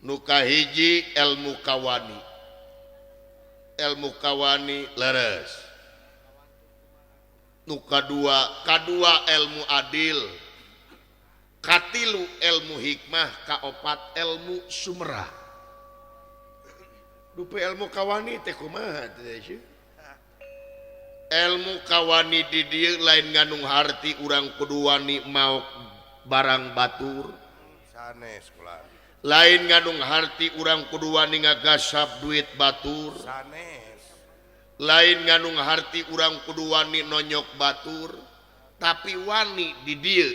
nuka hiji ilmu kawani leres nuka kadua ilmu adil katilu ilmu hikmah kaopat ilmu sumrah dupe ilmu kawani teh kumaha teh ilmu kawani di dieu lain ngandung harti urang kudu wani mau barang batur sanes kula lain ngandung harti urang kudu wani ngagasap duit batur sanes lain ngandung harti urang kudu wani nonyok batur tapi wani di dieu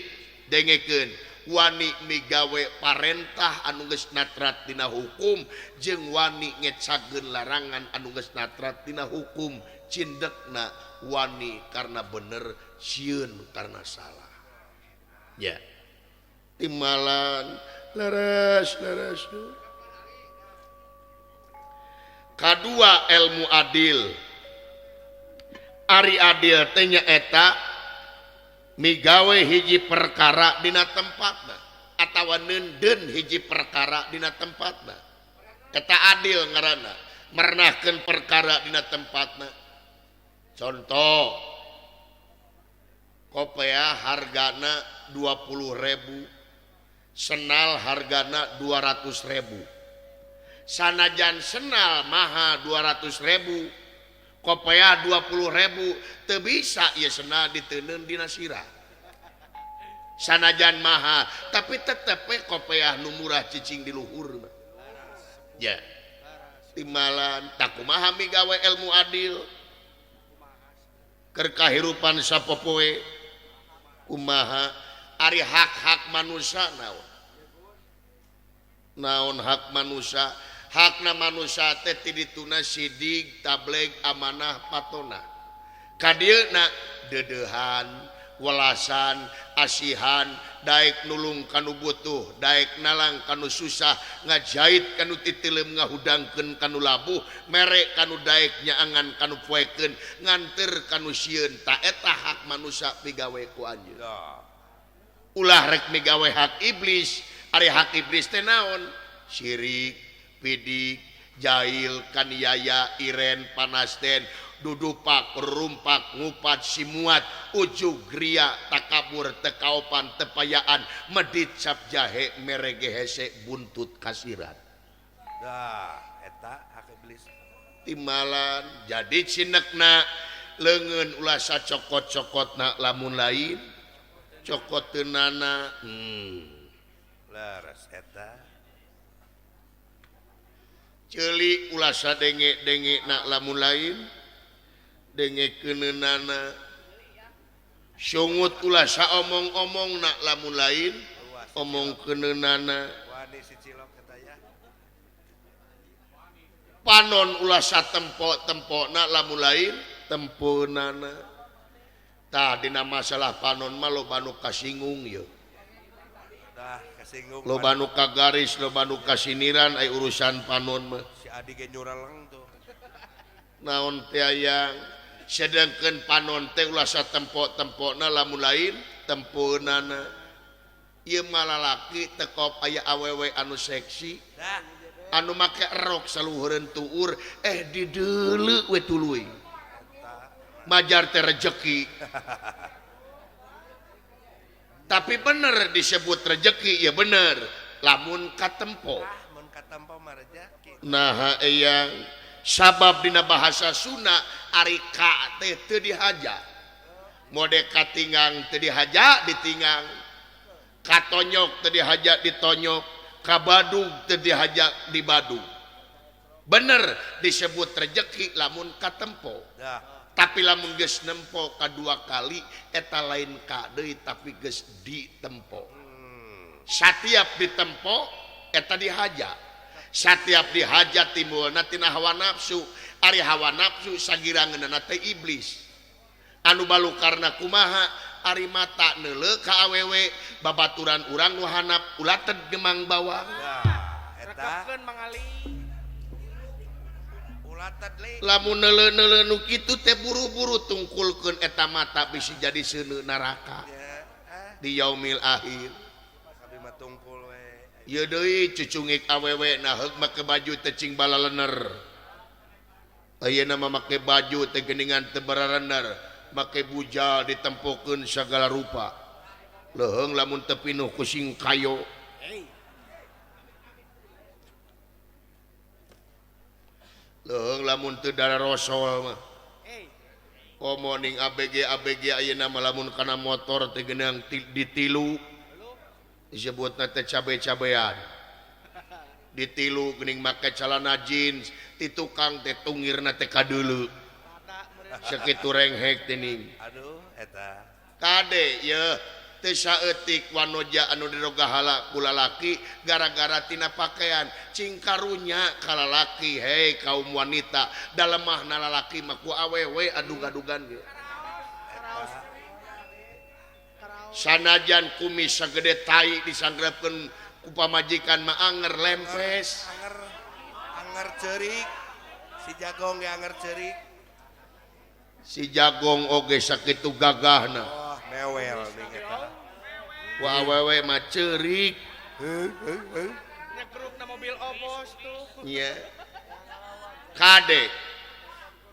dengekeun wani migawe parentah anu geus natrat dina hukum jeung wani ngecageun larangan anu geus natrat dina hukum cindekna wani karena bener sieun karena salah ya timalan leres kadua ilmu adil ari adil teh nyaeta migawe hiji perkara dina tempatna atawa neundeun hiji perkara dina tempatna eta adil ngaranna merenahkeun perkara dina tempatna. Contoh kopea hargana 20.000 senal hargana 200.000 sanajan senal maha 200.000 kopea 20.000 teu bisa ieu senal diteuneun dina sirah sanajan maha tapi tetep we kopea nu murah cicing di luhur ya timalan tak kumaha migawe ilmu adil keur kahirupan sapopoe kumaha ari hak-hak manusia naon hak manusia hakna manusia teh ti dituna sidig tableg amanah patona kadieuna dedehan welasan asihan daek nulung kanu butuh daek nalang kanu susah ngajait kanu titileum ngahudangkeun kanu labuh mere kanu daek nyaangan kanu poekeun nganter kanu sieun ta eta hak manusia pigawe ku anjeun ulah rek migawe hak iblis ari hak iblis teh naon syirik pidik jahil kaniaya iren panasden dudupak perumpak ngupat simuat ujug ria takabur tekaopan tepayaan medit cap jahe merege hese buntut kasirat dah eta hak iblis timalan jadi cinekna leungeun ulah sacokot-cokotna lamun lain cokot teunana leres eta ceuli ulah sadenge-denge na lamun lain denge keunana sungut ulah saomong-omong na lamun lain omong keunana wani si cilok eta ya panon ulah satempo-tempo na lamun lain tempeunana tah dina masalah panon mah loba nu kasinggung ye dah kasinggung loba nu kagaris loba nu kasiniran ai urusan panon mah si adi ge nyuraleng tuh naon teh aya sedangkeun panon teh ulah satempo-tempona lamun lain tempeunana ieu mah lalaki tekop aya awewe anu seksi dah anu make rok saluhureun tuur dideuleu we tuluy majar teh rejeki tapi bener disebut rejeki ya bener lamun katempo mun katempo mah rezeki nah eyang sabab dina bahasa Sunda ari ka teh teu dihaja mode katingang teu dihaja ditingang katonyok teu dihaja ditonyok kabadug teu dihaja dibadug bener disebut rejeki lamun katempo dah tapi lamun geus nempo kadua kali eta lain ka deui tapi geus ditempo satiap ditempo eta dihaja satiap dihaja timbulna tina hawa nafsu ari hawa nafsu sagirangeunna teh iblis anu balukarna kumaha ari mata neuleuh ka awewe babaturan urang nu hanap ulah teu gemang bawang eta rekepkeun mangali ulatad le lamun neuleuh nu kitu teh buru-buru tungkulkeun eta mata bisi jadi seuneu neraka ya di yaumil akhir abi mah tungkul we Ieu deui cucungik awewe nah heuk make baju teh cing balalener. Ayeuna mah make baju teh geuningan teu bararener, make bujal ditempokeun sagala rupa. Leuheung lamun teu pinuh ku sing kayo. Leuheung lamun teu dara rosol mah. Komo ning ABG ayeuna mah lamun kana motor teh geunang ditilu. Disebutna teh cabe-cabean. Ditilu geuning make celana jeans, ti tukang teh tungirna teh kadeuleu. Sakitu renghek teuing. Aduh eta. Kade ye teu saeutik wanoja anu diroga hala ku lalaki gara-gara tina pakaian cing karunya ka lalaki. Hei kaum wanita, dalemahna lalaki mah ku awewe adug-adugan ge. Sanajan kumis sagede tai disanggrepkeun ku pamajikan mah anger lempes. Anger ceurik. Si Jagong ge anger ceurik. Si Jagong oge sakitu gagahna. Oh, mewel ning eta. Ku awewe mah ceurik. Nyegrupna mobil obos tuh. Iya. Kade.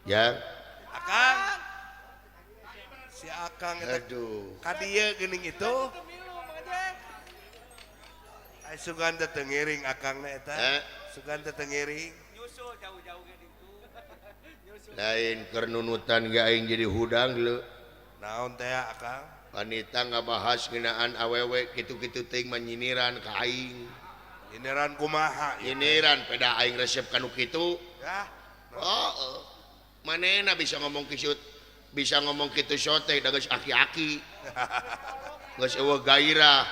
Ya. Akang. Si Akang eta Aduh. ka dieu geuning itu. Ai sugan teh teu ngiring Akangna eta. Sugan teh teu ngiring. Nyusul jauh-jauh ge ditu. Lain keur nunutan ge aing jadi hudang leu. Naon teh Akang? Wanita ngabahas ngeunaan awewe kitu-kitu teuing menyiniran ka aing. Ineran kumaha? Nyiniran peda aing resep kanu kitu. Ya. Oh. Manehna bisa ngomong kitu sote da geus aki-aki. Geus eueuh gairah.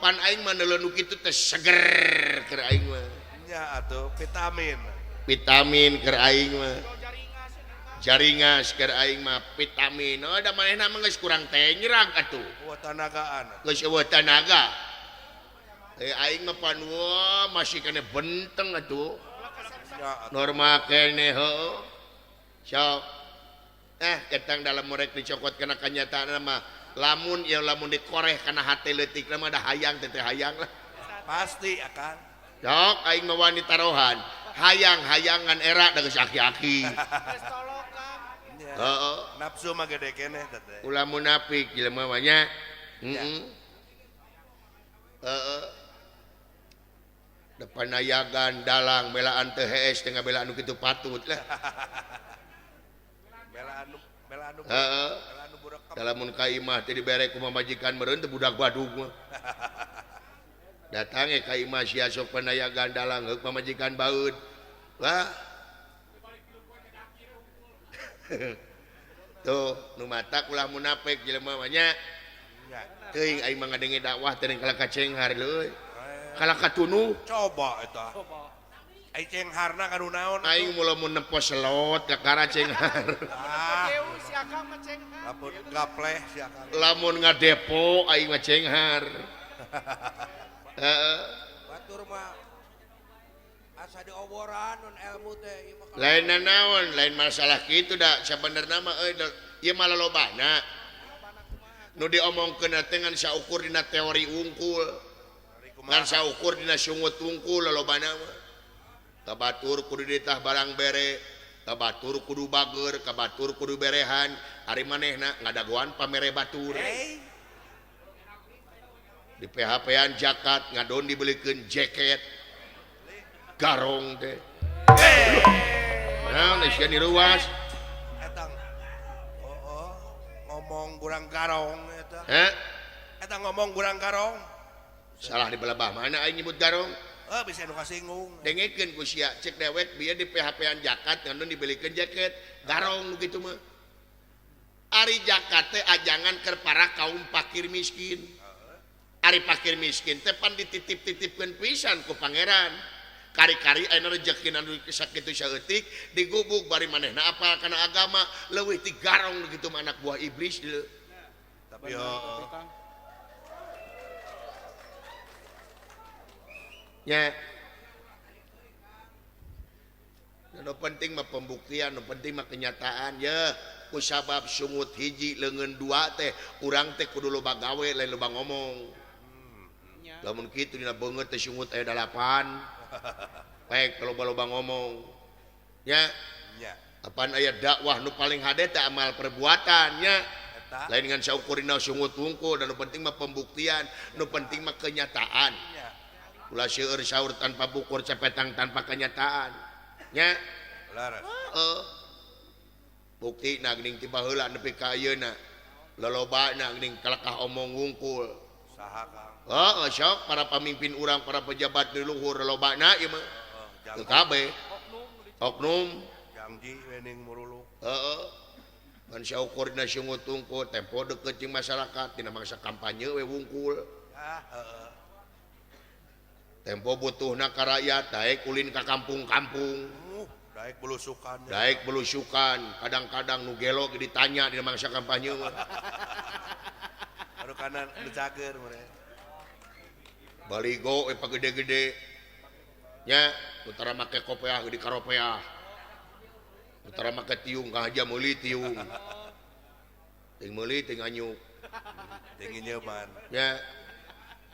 Pan aing mah neuleuh kitu teh seger keur aing mah. Nya atuh vitamin. Vitamin keur aing mah. Jaringas keur aing mah vitamin. Oh da manehna mah geus kurang teh nyerag atuh. Wah tanagaan. Geus eueuh tenaga. Aing mah pan wah masih kene benteng atuh. Nya atuh. Normal kene heuh. Sok. Ketang dalam morek dicokot kana kanyataan mah lamun dikoreh kana hate leutik mah da hayang teh hayang lah. Pasti Akang. Sok aing mah wani tarohan. Hayang-hayangan era da geus aki-aki. Nya. Heeh. Nafsu mah gede keneh teh. Ulah munafik jelema mah nya. Heeh. Depan ayagan dalang belaan teu hees teu ngabela anu kitu patut lah. Bela anu budak. Dalamun ka imah teh dibere ku mamajikan meureun teh budak badug mah. Datang ka imah sia sok panayagan dalang heuk mamajikan baeud. Wah. Tuh nu matak ulah munafik jelema mah nya. Teuing aing mah ngadenge dakwah teh kala kacenghar leuy. Kala katunu. Coba eta. Ai cengharna kanu naon? Aing mula mun nempos selot ka kara cenghar. Si Akang mah cenghar. Lamun gapleh si Akang. Lamun ngadepo aing mah cenghar. Heeh. Batur mah asa dioboran non ilmu teh ieu mah. Lain naon, lain masalah kitu da sabenerna mah ieu mah lolobana. Nu diomongkeun teh ngan saukur dina teori unggul. Ngan saukur dina sungut unggul lolobana mah. Kabatur kudu ditah barang bere, kabatur kudu bager, kabatur kudu berehan. Ari manehna ngadagoan pamere batur. Di PHP-an jakat ngadon dibelikeun jaket. Garong teh. Naon sia diruas? Etang. Oh, ngomong kurang garong eta. Eta ngomong kurang garong. Salah di belabah mana aing nyebut garong? Bisa nu kasinggung. Dengekeun ku sia cek dewek bieu di PHP-an jakat ngandung dibelikeun jaket. Garong nu kitu mah. Ari jakat teh ajangan keur para kaum fakir miskin. Ari fakir miskin teh pan dititip-titipkeun pisan ku pangeran. Kari-kari ayeuna rezeki anu sakitu saeutik digubuk bari manehna apal kana agama leuwih ti garong kitu mah anak buah iblis deuleu. Tapi yo nya nu penting mah pembuktian, nu penting mah kenyataan ya. Ku sabab sungut hiji leungeun dua teh urang teh kudu loba gawe lain loba ngomong. lamun kitu dina beungeut teh sungut aya 8 baik loba-loba ngomong nya nya apaan aya dakwah nu paling hade teh amal perbuatan nya eta lain dengan saukurina sungut wungkul dan nu penting mah pembuktian nu penting mah kenyataan nya ulah seueur saur tanpa bukur cepetang tanpa kenyataan nya laras bukti na geuning tiba heula nepi ka ayeuna lolobana geuning kalakah omong wungkul saha Kang sok para pemimpin urang para pejabat di luhur lolobana ieu mah teu jangji kabeh oknum jangji wening muruluk heeh mun saukurna sungut wungkul tempo deukeut jeung masyarakat dina mangsa kampanye we wungkul heeh tempo butuhna ka rakyat daek ulin ka kampung-kampung daek belusukan daek belusukan kadang-kadang nu gelo ditanya dina mangsa kampanye anu kanan nu cager meureun baligo pagede-gede nya utara make kopeah di karopeah utara make tiung ka haja meuli tiung ting meuli ting anyuk tinggi nyaman nya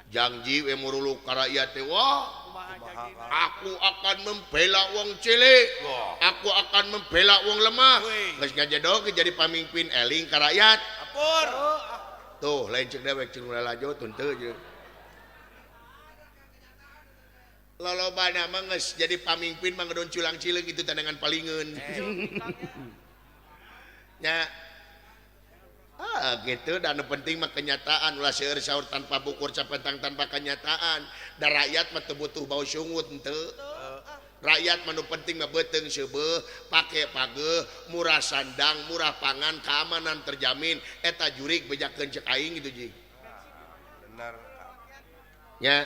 janji we muruluk ka rakyat teh wah kumaha Kang aku akan membela wong cilik Wah. aku akan membela wong lemah Wih. geus ngajadog jadi pamimpin eling ka rakyat apur tuh lain cek dewek cek lalajo tunteu je lolobana mah geus jadi pamimpin mah ngedon culang cileung itu tandangan palingeun nya gitu dan nu penting mah kenyataan ulah seueur saur tanpa bukur capetang tanpa kenyataan da rakyat mah teu butuh bau sungut henteu rakyat mah nu penting mah beuteung seubeuh pake pageuh murah sandang murah pangan keamanan terjamin eta jurig bejakeun cek aing gitu ji benar nya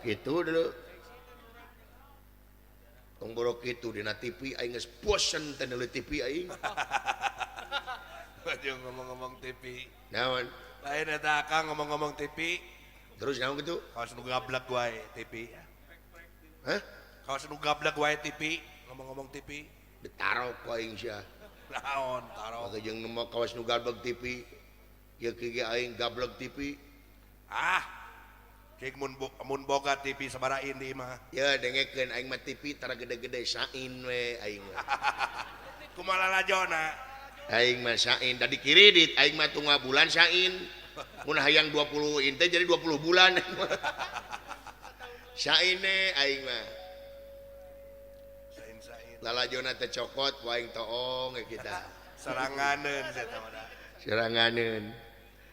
gitu dulu tong borok kitu dina TV aing geus bosen teh neuleuh TV aing baju ngomong-ngomong TV naon lain eta Kang ngomong-ngomong TV terus naon gitu kaos nu gablek wae TV hah kaos nu gablek wae TV ngomong-ngomong TV ditarok ku aing sia naon taro maka jeung nu kawas nu gablek TV ieu ge aing gablek TV cik mun boga TV sabarain di imah ya dengekeun aing mah TV tara gede-gede sain we aing mah kumaha lajona aing mah sain da dikiridit aing mah tunggal bulan sain mun hayang 20 teh jadi 20 bulan saine aing mah sain lalajona teh cokot ku aing toong we kita saranganeun eta mah seranganeun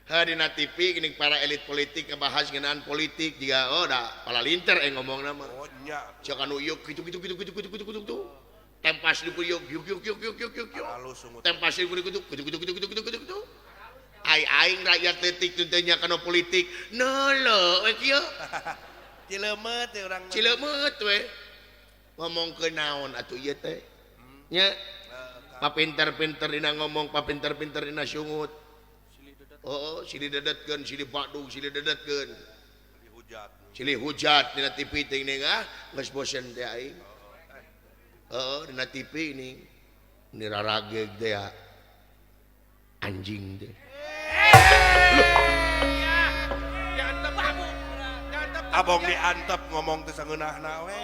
dina TV geuning para elit politik ngebahas ngeunaan politik juga da palalinter ngomongna mah oh nya cek anu yuk gitu tempas di yuk lalu sungut tempas di gitu aing rakyat letik tentenya kana politik nolo we kieu cileumeut teh urang cileumeut we ngomong ke naon atuh ieu teh nya papinter-pinter dina ngomong papinter-pinter dina sungut silih dedetkeun silih badung silih dedetkeun dihujat silih hujat dina TV teh ning geus bosen teh aing dina TV ini rarageg teh anjing teh abong diantep ngomong teh sangeunahna we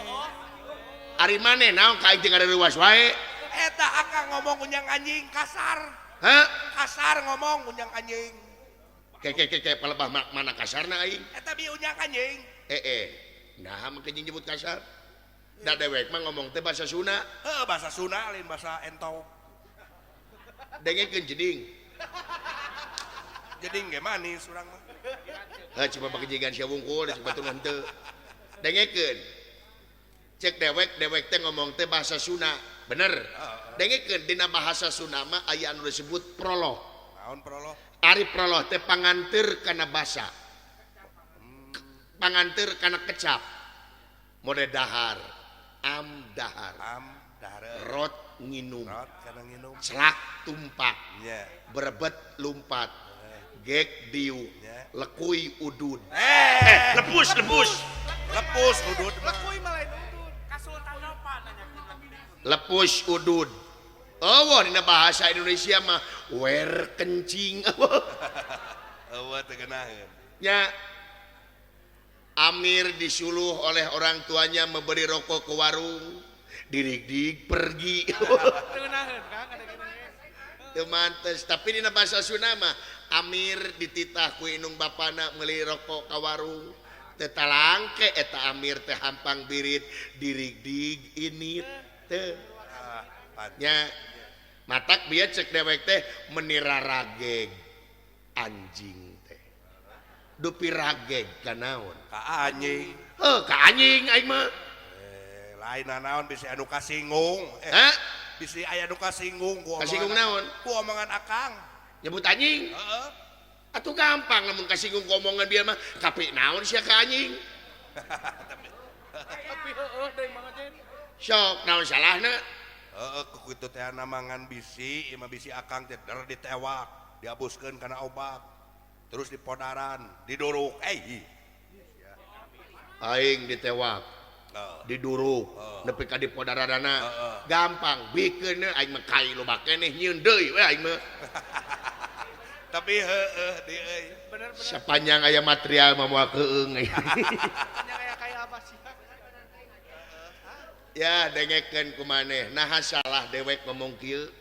ari maneh naon ka aing teh ngareureuwas wae eta akang ngomong unyang anjing kasar kasar ngomong unyang anjing ke palebah mana kasarna aing eta bi unyang anjing nah mah kejeung nyebut kasar da dewek mah ngomong teh bahasa Sunda bahasa Sunda lain bahasa entau dengekeun jeding jadi ge manis urang mah coba pakejigan sia wungkul coba tunggu henteu dengekeun cek dewek teh ngomong teh bahasa Sunda bener dengekeun dina bahasa Sunda mah aya anu disebut proloh naon proloh ari proloh teh panganteur kana basa panganteur kana kecap mode dahar dahar rot nginum rot kana nginum celak tumpak nya berebet lumpat gek diu lekuy udud lepus lepus udud Lekuy malah udud. Kasultan apa nanya lepus udud dina bahasa Indonesia mah wer kencing eueuh teu geunaheun nya Amir disuluh oleh orang tuanya memberi rokok ke warung. Dirig-dig pergi. Teunaheun Kang ada gini. Teu mantes, tapi dina bahasa Sunda mah Amir dititah ku indung bapana meuli rokok ka warung. Teu talangke eta Amir teh hampang birit dirig-dig ini teu. Nya matak bieu cek dewek teh menira rageg anjing teh. Dupi rageg kanaon? Ka anjing. Ka anjing aing mah. Lain naon bisi anu kasinggung. Hah? Bisi aya anu kasinggung ku. Kasinggung naon? Ku omongan Akang. Nyebut anjing. Heeh. Atuh gampang lamun kasinggung omongan dia mah. Tapi naon sia ka anjing? Tapi heueuh deui Mang Ajen. Sok naon salahna? Heeh, ku kitu teh namangan bisi, ieu mah bisi Akang teh der ditewak, diabuskeun kana obat. Terus dipodaran, diduruk. Aing ditewak, diduruk, nepi ka dipodaranana. Gampang, bikeun aing mah kai loba keneh nyieun deui we aing mah. Tapi heueuh di euy. Bener-bener Sepanjang aya material mah moal keung. hanya kayak apa sih? Ya dengekeun ku maneh, naha salah dewek ngomong kieu.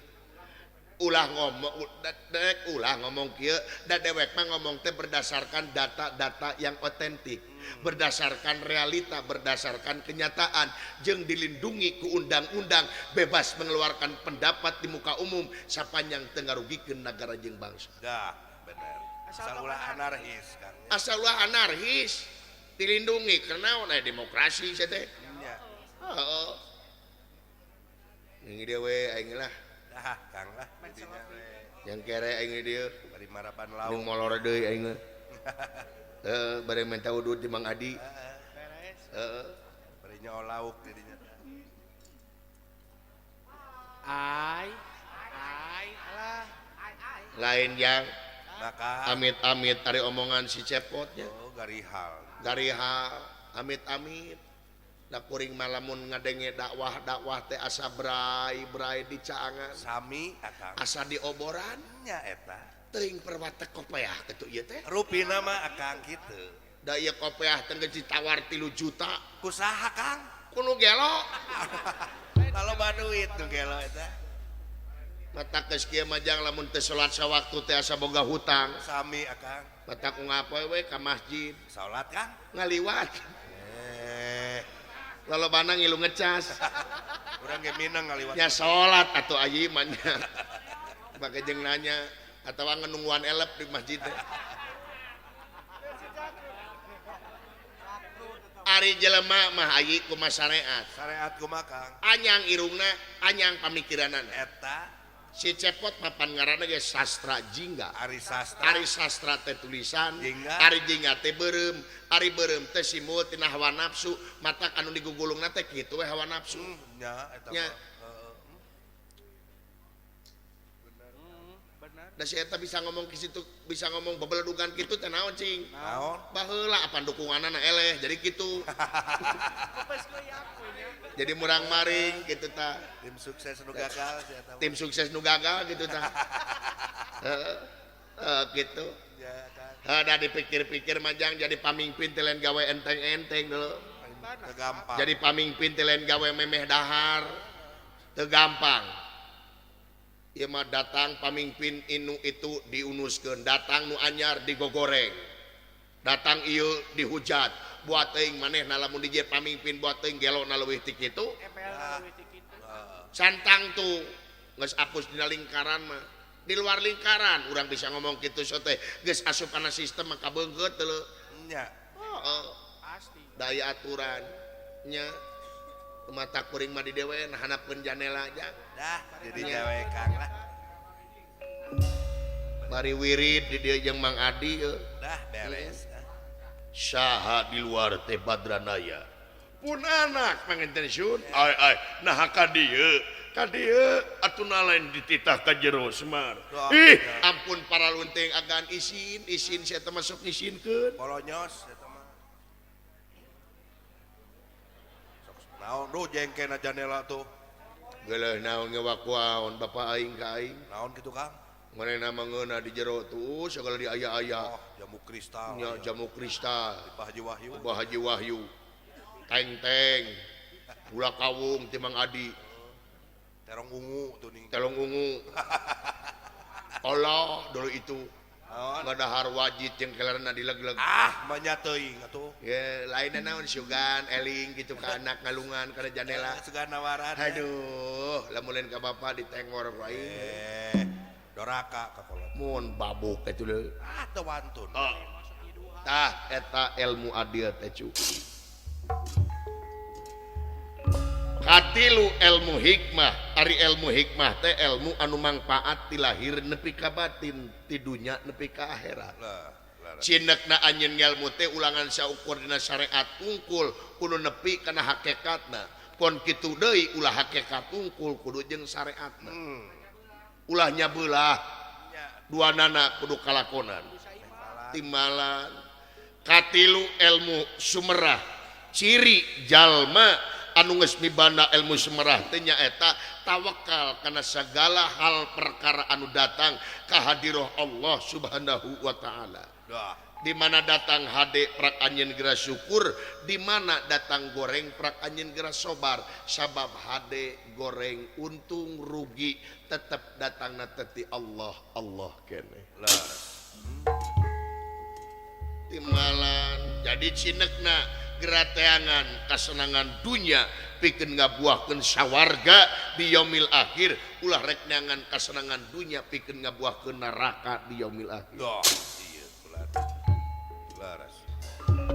Ulah ngomong kieu da dewek mah ngomong teh berdasarkan data-data yang otentik, berdasarkan realita, berdasarkan kenyataan, jeung dilindungi ku undang-undang, bebas mengeluarkan pendapat di muka umum sapanjang teu ngarugikeun nagara jeung bangsa. Dah, bener. Asal ulah anarkis kan. Asal ulah anarkis dilindungi karena demokrasi sia teh. Nya. Heeh. Ini dia we aing lah. Dah, Kang lah didinya we. Yang kere aing dia. Bari marapan Aing lauk. molor deui aing mah. Bari minta udut di Mang Adi. Beres. Heeh. Bari nyaol lauk didinya. Ai alah. Lain yang Maka amit-amit ari omongan si cepotnya. garihal. Gariha amit-amit. Da kuring malamun ngadenge dakwah teh asa brai dicaangan. Sami Akang. Asa dioboran. Nya eta. Teuing perwatek kopeah kitu ieu teh. Rupina mah Akang kitu. Da ieu kopeah teh geus ditawar 3 juta. Kusaha Kang? Kuno gelo. Kalau baduit nu gelo eta. Mata geus kieu majang lamun teu salat sawaktu teh asa boga hutang. Sami Akang. Mata ku ngapoe we ka masjid Salat Kang. ngaliwat. Lalobana ngilu ngecas. Urang ge minang ngaliwat. Nya salat atuh ayi mah nya. Make jeung nanya atawa ngenungguan elep di masjid teh. Ari jelema mah ayi kumaha syariat. Syariat kumaha Kang? Anyang irungna, anyang pamikiranana. Eta Si cepot mapan ngaranna ge sastra jingga. Ari Sastra. Ari sastra teh tulisan, Jingga. ari jingga teh beureum, ari beureum teh simul tina hawa nafsu, mata anu digugulungna teh kitu we hawa nafsu. Nya eta Nya. mah. Bener. Da si eta bisa ngomong ki situ, bisa ngomong bebeledugan kitu teh naon cing? Naon? Baheula apa dukunganana eleh jadi kitu. Kopes ku ya aku nya. Jadi murang maring gitu ta. Tim sukses nu gagal si eta. Tim sukses nu gagal gitu ta. Gitu. Ya Kang. Ada dipikir-pikir majang jadi pamimpin teh lain gawe enteng-enteng dulu. Teu gampang. Jadi pamimpin teh lain gawe memeh dahar. Teu gampang. Ieu mah datang pamimpin inu itu diunuskeun, datang nu anyar digogoreng. Datang ieu dihujat. Buat teuing manehna lamun dijieun pamimpin buat teuing gelona leuwih ti kitu. Epel leuwih ti kitu. Santang tuh geus apus dina lingkaran mah. Di luar lingkaran urang bisa ngomong kitu so teh geus asup kana sistem mah kabeungkeut teu. Nya. Heeh. Pasti. Daya aturan nya mata kuring mah di dewe handapkeun janela aja. Dah jadi gawe Kang lah. Bari wirid di dieu jeung Mang Adi yeuh. Dah beres. Saha di luar teh Badranaya. Pun anak panginten syun. Ai nah ka dieu. Ka dieu atuna lain dititah ka jero Semar. Ih, ampun para lunting agan isin sia teh masuk ngisinkeun. Bolonyos eta mah. Sok naon duh jengkena janela tuh. Geuleuh naon ngewak-waon bapak aing ka aing. Naon kitu Kang? Manehna mangeuna di jero tuh segala di aya-aya. Oh, jamu kristal. Nya jamu kristal. Pak Haji Wahyu. Pak Haji Wahyu. Teng-teng. Gula kawung ti Mang Adi. Terong ungu tuh ning. Telong ungu. Allah dulu itu. Naon? Ngadahar wajid jeung kelerna dileg-leg. Ah, manya teuing atuh. Ya, lainnya naon syugan, eling gitu ke anak ngalungan kana jendela. Segan nawaran. Aduh, lamun ka bapak ditengor wae. Doraka ka kolot. Mun babuk itu leuh. Ah, teu wantun. Oh. Tah eta ilmu adil teh cu. Katilu ilmu hikmah, ari ilmu hikmah teh ilmu anu mangpaat ti lahir nepi ka batin, ti dunya nepi ka akhirat. Lah, Cinekna anjeun ngelmu teh ulangan saukur dina syariat tungkul kudu nepi kana hakikatna. Pon kitu deui ulah hakikat tungkul kudu jeung syariatna. Ulah nyabelah duanana kudu kalakonan. Timbalan katilu ilmu sumerah ciri jalma anu geus mibanda ilmu sumerah teh nyaeta tawakal kana sagala hal perkara anu datang ka hadirah Allah Subhanahu wa taala. Di mana datang hade prak anjeun geura syukur, di mana datang goreng prak anjeun geura sobar. Sabab hade goreng untung rugi tetep datangna teh Allah keneh. Timalan jadi cinekna gerateangan kasenangan dunia pikeun ngabuahkeun sawarga di yaumil akhir ulah rek neangan kasenangan dunia pikeun ngabuahkeun neraka di yaumil akhir. Iya, laras.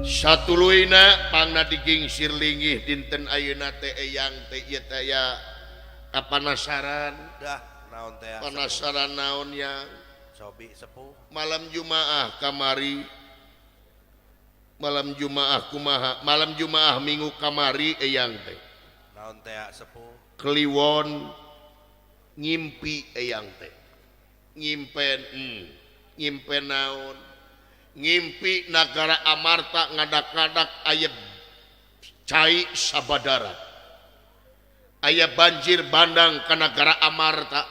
Satuluina pangna digingsir linggih dinten ayeuna teh eyang teh ieu teh aya kapanasaran. Dah, naon teh? Panasaran naon yang Sobi sepuh. malam Jumaah kamari. Malam Jumaah kumaha? Malam Jumaah minggu kamari eyang teh. Naon teh sepuh? Kliwon ngimpi eyang teh. Ngimpen naon? Ngimpi nagara Amarta ngadak-ngadak aya cai sabadara. Aya banjir bandang ka nagara Amarta.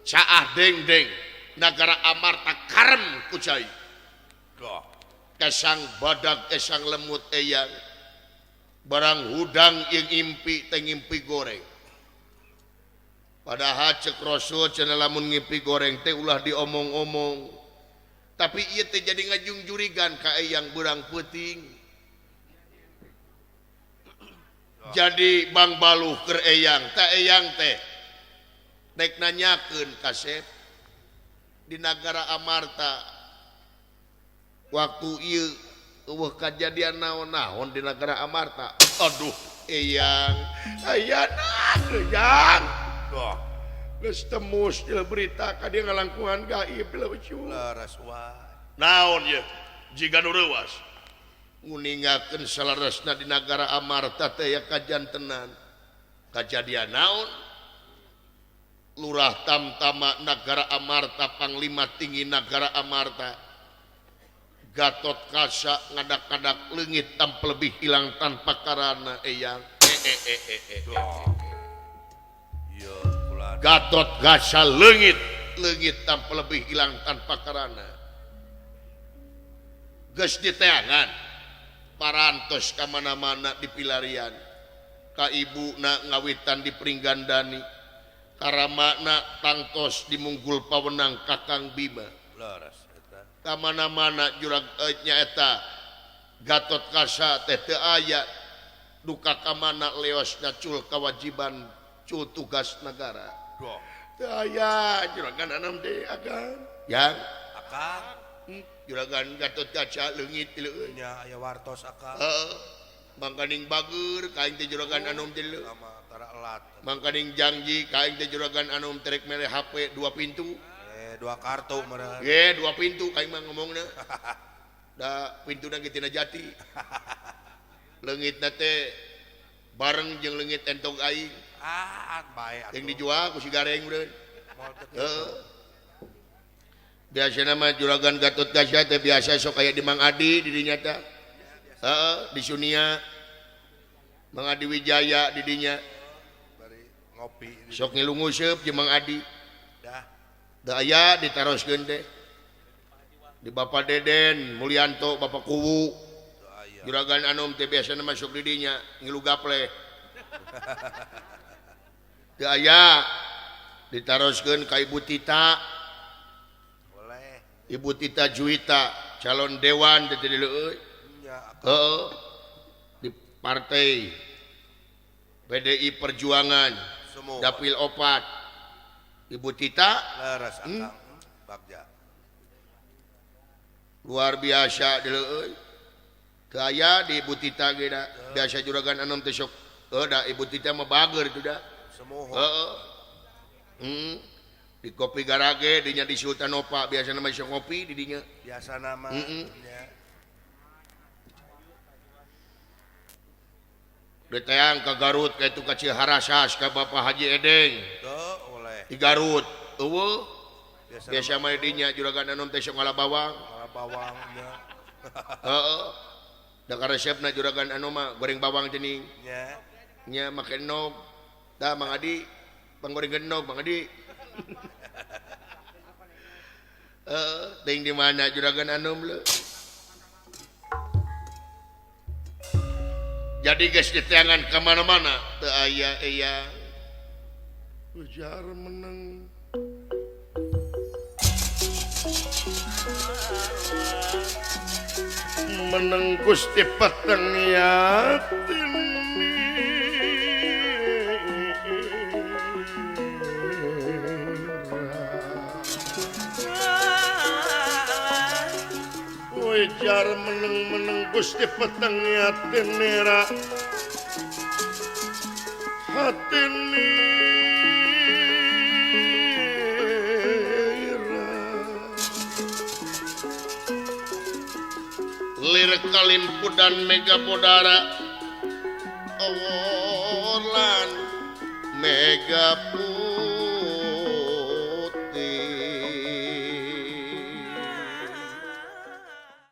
Caah deng-deng nagara Amarta karem ku cai. Kesang badag kesang lemut eyang barang hudang yang impi teh ngimpi goreng padahal cek Rasul cenah lamun ngimpi goreng teh ulah diomong-omong tapi ieu teh jadi ngajungjurigan ka eyang beurang peuting jadi bang baluh keur eyang teh nek nanyakeun kasep di nagara Amarta waktu ieu eueuh kajadian naon-naon di negara Amarta. Aduh, eyang, ayana eyang. Doh, Geus tembus di berita ka dieu ngalangkungan gaib leucul. laras wae. Naon ye? Jiga nu reuwas. Nguningakeun salaresna di negara Amarta teh ya kajantenan. Kajadian naon? Lurah Tamtama negara Amarta, panglima tinggi negara Amarta. Gatot Kaca ngadak-ngadak leungit tampil lebih hilang tanpa karana eyang. Iya, kula. Gatot Kaca leungit tampil lebih hilang tanpa karana. Geus diteangan parantos ka mana-mana di pilarian. Ka ibuna ngawitan di Pringgandani. Karamana tangtos di Munggul Pawenang Kakang Bima. Laras. Ka mana-mana jurag nyaeta Gatot Kaca teh teu aya duka ka mana leosna cul kewajiban cul tugas negara. Doh, Teu aya juragan anam teh akan. Yang akang juragan Gatot Kaca leungit ti leueuh. nya aya wartos akang. Mangkaning bager ka aing teh juragan anom teh leueuh. Sama tara elat. Mangkaning janji ka aing teh juragan anom trek mere HP 2 pintu. Dua kartu meureun. Ge 2 pintu ka aing mah ngomongna. Da pintuna ge tina jati. Leungitna teh bareng jeung leungit entog aing. Ah, bae atuh. Yang dijual ku si gareng meureun. Moal teu kitu. Biasana mah juragan Gatot Kaca teh biasa sok aya di Mang Adi di dinya teh. Di Sunia. Mang Adi Wijaya di dinya. Bari ngopi. Sok ngilunguseup jeung Mang Adi. Dah. daya diteruskeun teh di Bapak Deden Mulyanto Bapak Kuwu juragan Anom teh biasana masuk di dinya ngilu gaple daya diteruskeun ka Ibu Tita boleh Ibu Tita Juwita calon dewan teh di leueuy nya di partai PDI Perjuangan semua Dapil Opat Ibu Tita leres akang bagja luar biasa di leueuy gaya di Ibu Tita ge da biasa juragan Anom teh sok da Ibu Tita mah bager itu da semua di kopi garage dinya di Sultan Opa biasa nama sok ngopi di dinya biasa nama nya Detayang ke Garut ka itu ka Ciharasas ka Bapak Haji Edeng tuh boleh di Garut eueuh biasa biasa mah dinya juragan Anom teh sok ngala bawang nama bawangnya heeh da ka resepna juragan Anom mah goreng bawang cening nya nya make enog da Mang Adi panggoreng enog Mang Adi ting di mana juragan Anom le jadi guys diteangan kemana-mana teu aya eyang ujar menang menang Gusti Peteng yatin ujar menang Gusti Peteng yatin nera hatini lirik kalin pudan mega podara awolan mega